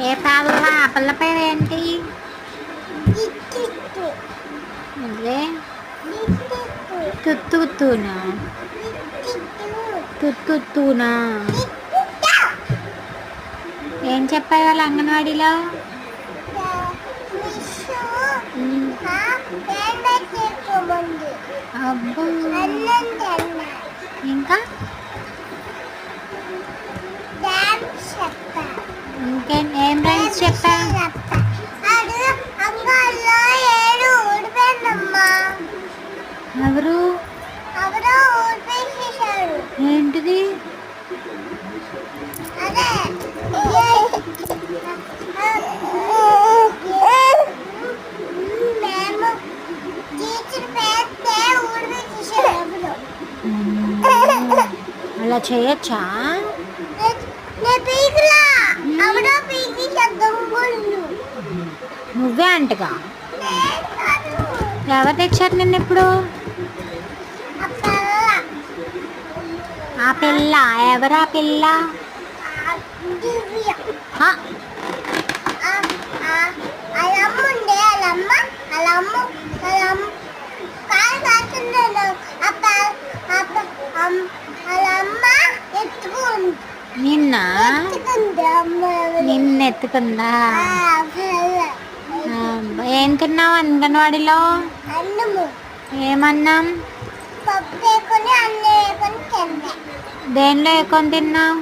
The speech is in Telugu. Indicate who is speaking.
Speaker 1: ఏ పిల్ల? ఆ పిల్ల పేరు ఏంటి? అదే తుత్తుతూనా? తుత్తుతూనా? ఏం చెప్పారు వాళ్ళు అంగన్వాడీలో? అబ్బో, ఇంకా ఇంకేం ఏం రైమ్స్ చెప్పా? ఎవరు? ఏంటిది? అలా చేయొచ్చా? నువ్వే అంటగా. ఎవరు తెచ్చారు నిన్న? ఇప్పుడు ఆ పిల్ల ఎవరు? ఆ పిల్ల నిన్న ఎత్తుకుందా? ఏం తిన్నావు అంగన్వాడీలో? ఏమన్నాం? దేనిలో ఎక్కువ తిన్నావు?